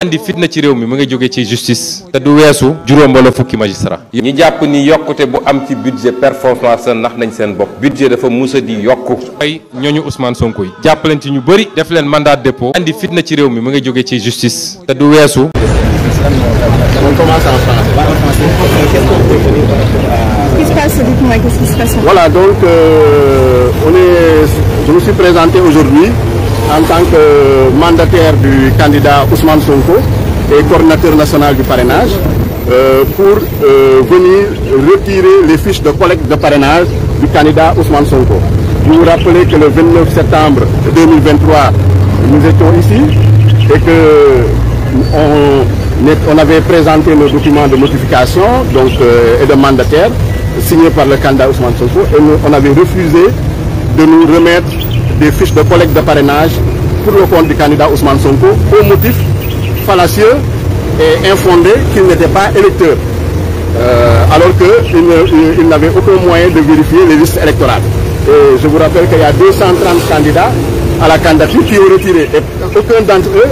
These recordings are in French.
andi fitna ci réew mi mu ngi jóge ci justice te du weesu juróom wala fukki magistrat ñi jàpp ni yokkute bu am ci budget performance ndax nañ seen bopp budget dafa musa di yokku ay ñooñu Ousmane Sonko yi jàpp leen ci ñu bëri def leen mandat de dépôt andi fitna ci réew mi mu ngi jóge ci justice te du weesu Voilà, donc je me suis présenté aujourd'hui en tant que mandataire du candidat Ousmane Sonko et coordinateur national du parrainage pour venir retirer les fiches de collecte de parrainage du candidat Ousmane Sonko. Je vous rappelle que le 29 septembre 2023, nous étions ici et que on avait présenté nos documents de notification et de mandataire signés par le candidat Ousmane Sonko et on avait refusé de nous remettre des fiches de collecte de parrainage pour le compte du candidat Ousmane Sonko au motif fallacieux et infondé qu'il n'était pas électeur, alors qu'il n'avait aucun moyen de vérifier les listes électorales. Et je vous rappelle qu'il y a 230 candidats à la candidature qui ont retiré et aucun d'entre eux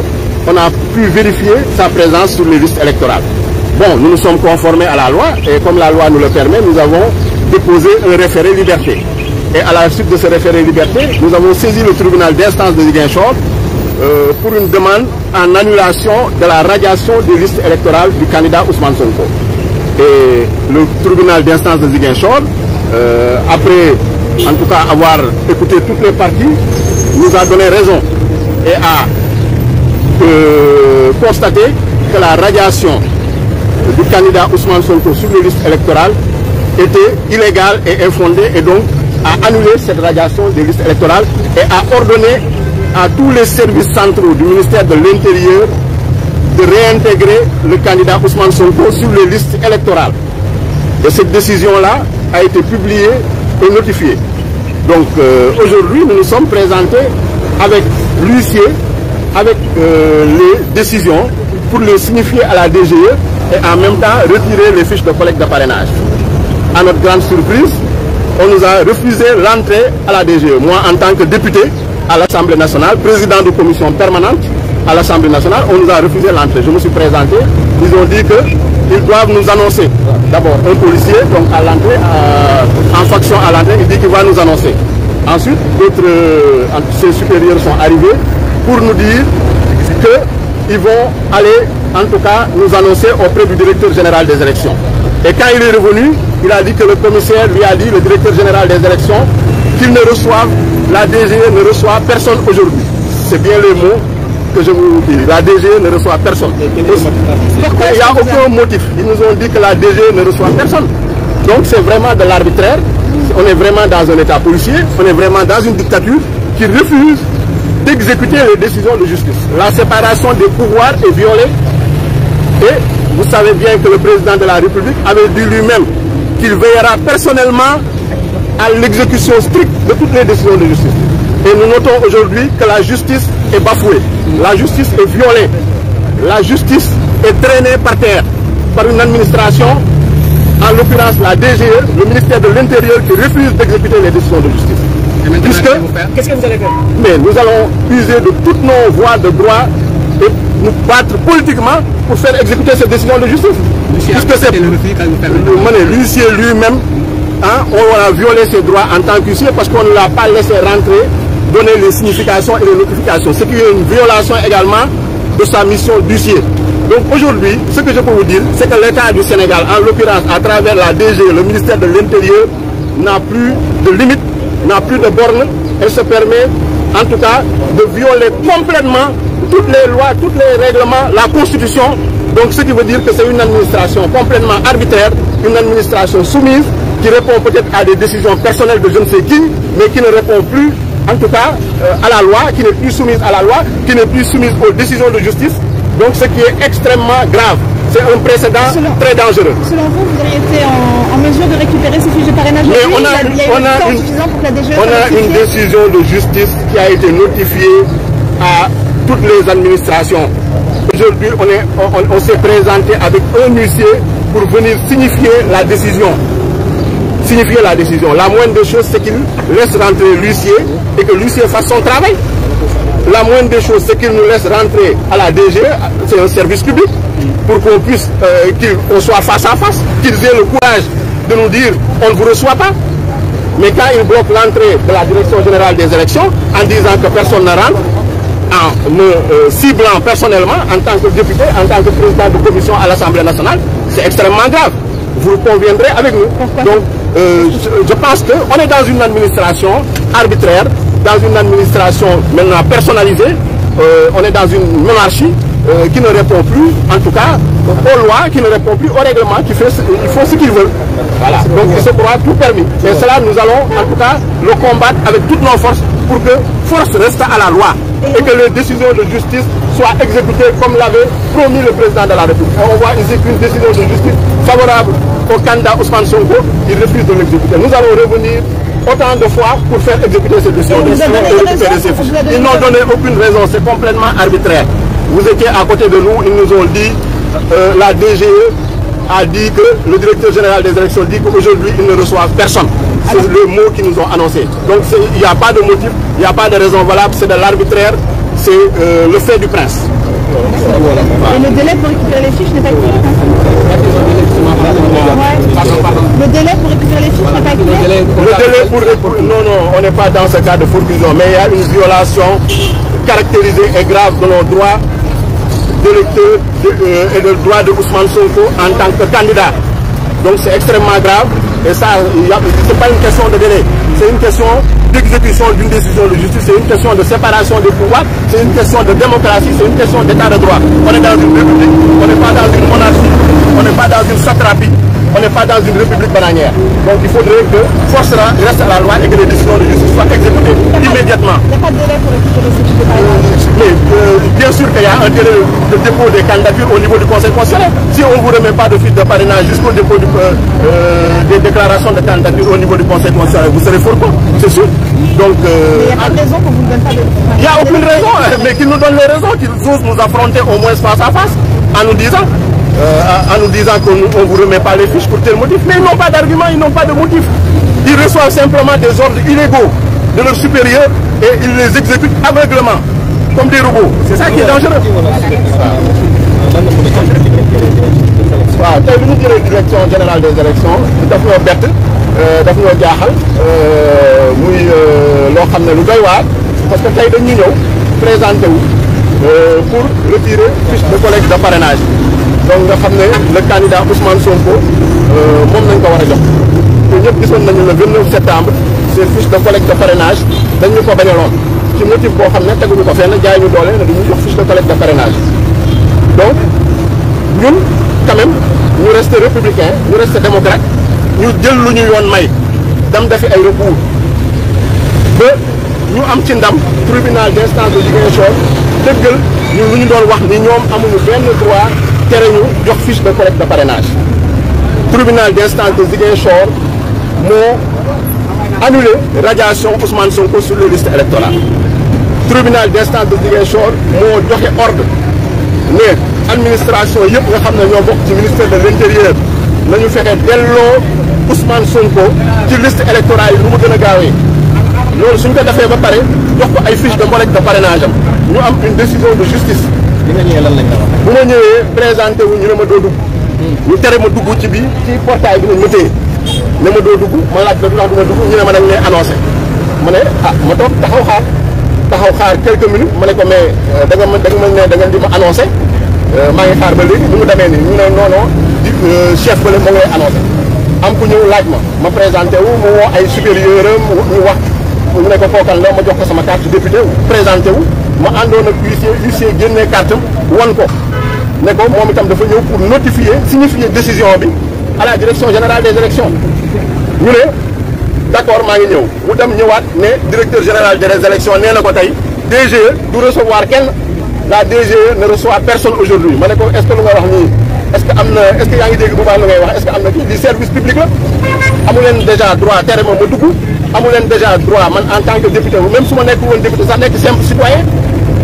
on a pu vérifier sa présence sur les listes électorales. Bon, nous nous sommes conformés à la loi et comme la loi nous le permet, nous avons déposé un référé liberté. Et à la suite de ce référé liberté, nous avons saisi le tribunal d'instance de Ziguinchor pour une demande en annulation de la radiation des listes électorales du candidat Ousmane Sonko. Et le tribunal d'instance de Ziguinchor, après en tout cas avoir écouté toutes les parties, nous a donné raison et a constaté que la radiation du candidat Ousmane Sonko sur les listes électorales était illégale et infondée et donc a annulé cette radiation des listes électorales et a ordonné à tous les services centraux du ministère de l'Intérieur de réintégrer le candidat Ousmane Sonko sur les listes électorales. Et cette décision-là a été publiée et notifiée. Donc aujourd'hui, nous nous sommes présentés avec l'huissier, avec les décisions pour les signifier à la DGE et en même temps retirer les fiches de collecte de parrainage. À notre grande surprise, on nous a refusé l'entrée à la DGE. Moi, en tant que député à l'Assemblée nationale, président de commission permanente à l'Assemblée nationale, on nous a refusé l'entrée. Je me suis présenté, ils ont dit qu'ils doivent nous annoncer. D'abord, un policier, donc à l'entrée, en faction à l'entrée, il dit qu'il va nous annoncer. Ensuite, d'autres ses supérieurs sont arrivés pour nous dire qu'ils vont aller, en tout cas, nous annoncer auprès du directeur général des élections. Et quand il est revenu, il a dit que le commissaire lui a dit, le directeur général des élections, qu'il ne reçoive, la DGE ne reçoit personne aujourd'hui. C'est bien les mots que je vous dis. La DGE ne reçoit personne. Il n'y a aucun motif. Ils nous ont dit que la DGE ne reçoit personne. Donc c'est vraiment de l'arbitraire. On est vraiment dans un état policier. On est vraiment dans une dictature qui refuse d'exécuter les décisions de justice. La séparation des pouvoirs est violée et vous savez bien que le président de la République avait dit lui-même qu'il veillera personnellement à l'exécution stricte de toutes les décisions de justice. Et nous notons aujourd'hui que la justice est bafouée, la justice est violée, la justice est traînée par terre par une administration, en l'occurrence la DGE, le ministère de l'Intérieur qui refuse d'exécuter les décisions de justice. Qu'est-ce que vous allez faire? Mais nous allons user de toutes nos voies de droit et nous battre politiquement pour faire exécuter ces décisions de justice. Puisque c'est l'huissier lui-même, on a violé ses droits en tant qu'huissier parce qu'on ne l'a pas laissé rentrer, donner les significations et les notifications. Ce qui est une violation également de sa mission d'huissier. Donc aujourd'hui, ce que je peux vous dire, c'est que l'État du Sénégal, en l'occurrence à travers la DG, le ministère de l'Intérieur, n'a plus de limite, n'a plus de bornes. Elle se permet, en tout cas, de violer complètement toutes les lois, tous les règlements, la Constitution. Donc ce qui veut dire que c'est une administration complètement arbitraire, une administration soumise, qui répond peut-être à des décisions personnelles de je ne sais qui, mais qui ne répond plus, en tout cas, à la loi, qui n'est plus soumise à la loi, qui n'est plus soumise aux décisions de justice. Donc ce qui est extrêmement grave. C'est un précédent très dangereux. Selon vous, vous auriez été en mesure de récupérer ces fiches de parrainage? Mais on a une décision de justice qui a été notifiée à toutes les administrations. Aujourd'hui, on s'est présenté avec un huissier pour venir signifier la décision. La moindre des choses, c'est qu'il laisse rentrer l'huissier et que l'huissier fasse son travail. la moindre des choses, c'est qu'ils nous laissent rentrer à la DGE, c'est un service public, pour qu'on puisse, qu'on soit face à face, qu'ils aient le courage de nous dire on ne vous reçoit pas. Mais quand ils bloquent l'entrée de la Direction Générale des Élections en disant que personne ne rentre, en me ciblant personnellement en tant que député, en tant que président de commission à l'Assemblée nationale, c'est extrêmement grave. Vous conviendrez avec nous. Donc, je pense qu'on est dans une administration arbitraire, dans une administration maintenant personnalisée, on est dans une monarchie qui ne répond plus, en tout cas, aux lois, qui ne répond plus au règlement, qui fait, ils font ce qu'ils veulent. Voilà. Donc ils se croient tout permis. Et cela, nous allons en tout cas le combattre avec toutes nos forces pour que force reste à la loi et que les décisions de justice soient exécutées comme l'avait promis le président de la République. Et on voit ici qu'une décision de justice favorable au candidat Ousmane Sonko, il refuse de l'exécuter. Nous allons revenir autant de fois pour faire exécuter ces décisions de justice. Ils n'ont donné aucune raison, c'est complètement arbitraire. Vous étiez à côté de nous, ils nous ont dit, la DGE a dit que le directeur général des élections dit qu'aujourd'hui ils ne reçoivent personne. C'est le mot qu'ils nous ont annoncé. Donc il n'y a pas de motif, il n'y a pas de raison valable, c'est de l'arbitraire, c'est le fait du prince. Et le délai pour récupérer les fiches n'est pas activé. Le délai pour récupérer les fiches n'est pas activé. Le délai pour... Non, on n'est pas dans ce cas de forclusion, mais il y a une violation caractérisée et grave de nos droits d'électeurs et de droits de Ousmane Sonko en tant que candidat. Donc c'est extrêmement grave et ça, c'est pas une question de délai, c'est une question d'exécution d'une décision de justice, c'est une question de séparation des pouvoirs, c'est une question de démocratie, c'est une question d'état de droit. On est dans une république, on n'est pas dans une monarchie, on n'est pas dans une satrapie, on n'est pas dans une république bananière. Donc il faudrait que force reste à la loi et que les décisions de justice soient exécutées immédiatement. Il n'y a pas de délai pour récupérer ces fiches de parrainage. Mais bien sûr qu'il y a un délai de dépôt des candidatures au niveau du Conseil constitutionnel. Si on ne vous remet pas de fiche de parrainage jusqu'au dépôt des déclarations de candidature au niveau du Conseil constitutionnel, vous serez fort, c'est sûr. Donc, il n'y a pas de raison qu'on ne vous donne pas de... Il n'y a aucune raison, mais qu'ils nous donnent les raisons, qu'ils osent nous affronter au moins face à face en nous disant qu'on ne vous remet pas les fiches pour tel motif. Mais ils n'ont pas d'argument, ils n'ont pas de motif. Ils reçoivent simplement des ordres illégaux de leurs supérieurs et ils les exécutent aveuglement, comme des robots. C'est ça qui est dangereux. waaw tey bi ñu jëlee direction générale des élections daf ñoo bett daf ñoo jaaxal muy loo xam ne lu doy waar parce que tey dañu ñëw présenté wu pour retirer fiche de collecte de parrainage donc nga xam ne le candidat Ousmane Sonko moom nañ ko war a jox te ñëpp gisoon nañu le 29 septembre ces fiches de collecte de parrainage dañ ñu ko bañaloon ci motif boo xam ne teguñu ko fenn jaay ñu doole ne duñu jox fiche de collecte de parrainage donc ñun quand même ñu reste républicain ñu reste démocrate ñu jël lu ñu yoon may dem defi ay recours ba ñu am ci ndam tribunal d'instance de Ziguinchor dëggal ñun lu ñu doon wax ni ñoom amuñu benn droit tere ñu jox fiche de collecte de parrainage tribunal d'instance de Ziguinchor moo annulé radiation Ousmane Sonko sur les listes électorales tribunal d'instance de Ziguinchor moo joxe ordre ne administration yëpp nga xam ne ñoo bokk ci ministère de l'intérieur nañu fexe delloo Ousmane Sonko ci liste électorale yi lu mu gën a gaawee loolu suñ ko defee ba pare jox ko ay fiche de collecte de parrainage am ñu am une décision de justice. bi nga ñëwee lan lañ la wax. bu ma ñëwee présenté wu ñu ne ma doo dugg. ñu tere ma dugg ci bii ci portail bi nañ ma téye ne ma doo dugg ma laaj la du tax du ma dugg ñu ne ma dañ lay annoncé ma ne ah ma toog taxaw xaar quelques minutes ma ne ko mais da nga ma ne da nga di ma annoncé maa ngi xaar ba léegi bu mu demee nii ñu ne non non di chef ba la moo ngi lay annoncé am ku ñëw laaj ma présenté wu mu woo ay supérieur am ñu wax mu ne ko kookan la ma jox ko sama carte député présenté wu ma àndoon ak huissier génnee carte am wan ko ne ko moom itam dafa ñëw pour notifier signifier décision bi à la direction générale des élections ñu ne d'accord maa ngi ñëw mu dem ñëwaat ne directeur général des élections nee na ko tey DGE du recevoir kenn la DGE ne reçoit personne aujourd'hui ma ne ko est-ce que lu nga wax nii est-ce que yaa ngi dégg bu baax lu ngay wax est-ce que am na kii di service public la amu leen déjà droit tere ma dugg amu leen déjà droit man en tant que député même su ma nekk woon député sax nekk simple citoyen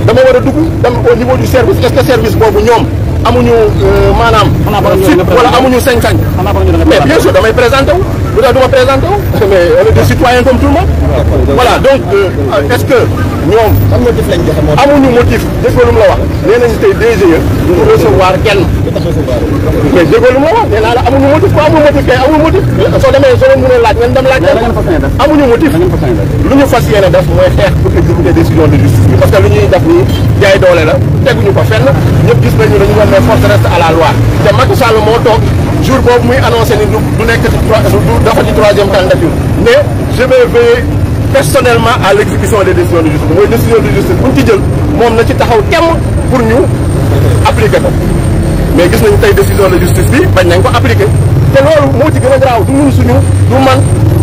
dama war a dugg dem au niveau du service est-ce que service boobu ñoom amuñu maanaam fit wala amuñu sañ-sañ mais bien sûr damay présenté wu lu tax du ma présenté wu mais on est des citoyens comme tout le monde. Voilà donc est-ce que ñoom amuñu motif déggoo lu mu la wax nee nañu tey DGE du recevoir kenn mais déggoo lu mu la wax nee naa la amuñu motif ko amul motif kay amul motif soo demee soo leen mënee laaj ngeen dem laaj amuñu motif lu ñu fas yéene def mooy xeex pour exécuter décision de justice bi parce que lu ñuy def nii jaay doole la teguñu ko fenn ñëpp gis nañu dañu woon mais force reste à la loi te Macky Sall moo toog jour boobu muy annoncé ni du nekk dafa ci troisième candidature mais je vais veiller personnellement à l'exécution des décisions de justice mooy décision de justice bu ñu ci jël moom na ci taxaw temm pour ñu appliquer ko mais gis nañu tey décision de justice bi bañ nañ ko appliquer te loolu moo ci gën a graaw du ñun suñu du man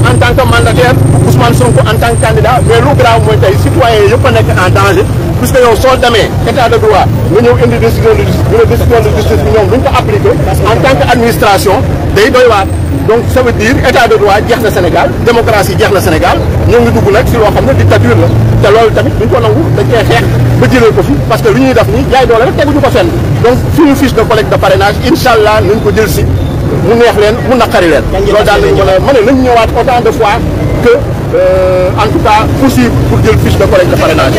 en tant que mandataire Ousmane Sonko en tant que candidat mais lu graaw mooy tey citoyens yëpp a nekk en danger puisque yow soo demee état de droit nga ñëw indi décision de justice ñu ne décision de justice bi ñoom duñ ko appliquer en tant que administration day doy waar donc ça veut dire état de droit jeex na Sénégal démocratie jeex na Sénégal ñoo ngi dugg nag si loo xam ne dictature la te loolu tamit duñ ko nangu dañ koy xeex ba jëlee ko fi parce que lu ñuy def nii jaay doole rek teguñu ko fenn donc suñu fiche de collecte de parrainage incha allah nañ ko jël si mu neex leen mu naqari leen loolu daal lañ mën a ma ne nañ ñëwaat autant de fois que en tout cas possible pour jël fiche de collecte de parrainage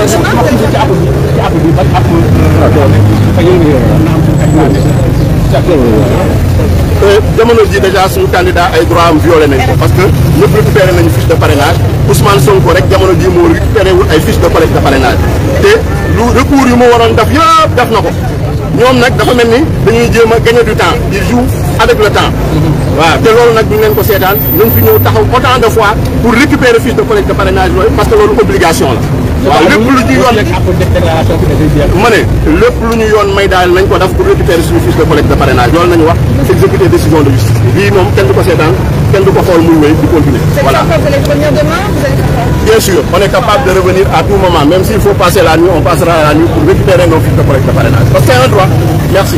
jamono ji déjà suñu candidat ay droit am violé nañ ko parce que ñëpp récupéré nañu fiche de parrainage Ousmane Sonko rek jamono ji moo récupéré wul ay fiche de collecte de parrainage te lu recours yu mu waroon def yëpp def na ko ñoom nag dafa mel ni dañuy jéem a gagner du temps ils jouent avec le temps waaw te loolu nag duñ leen ko seetaan nañ fi ñëw taxaw autant de fois pour récupérer fiche de collecte de parrainage yooyu parce que loolu obligation la waaw lépp lu ñu yoon ma ne lépp lu ñu yoon may daal nañ ko def pour récupérer suñu fiche de collecte de parrainage loolu nañu wax exécuter décision de justice bii moom kenn du ko seetaan kenn du ko xool muy wéy di continuer voilà bien sûr on est capable de revenir à tout moment même s'il faut passer la nuit on passera la nuit pour récupérer nos fiches de collecte de parrainage parce que c'est un droit merci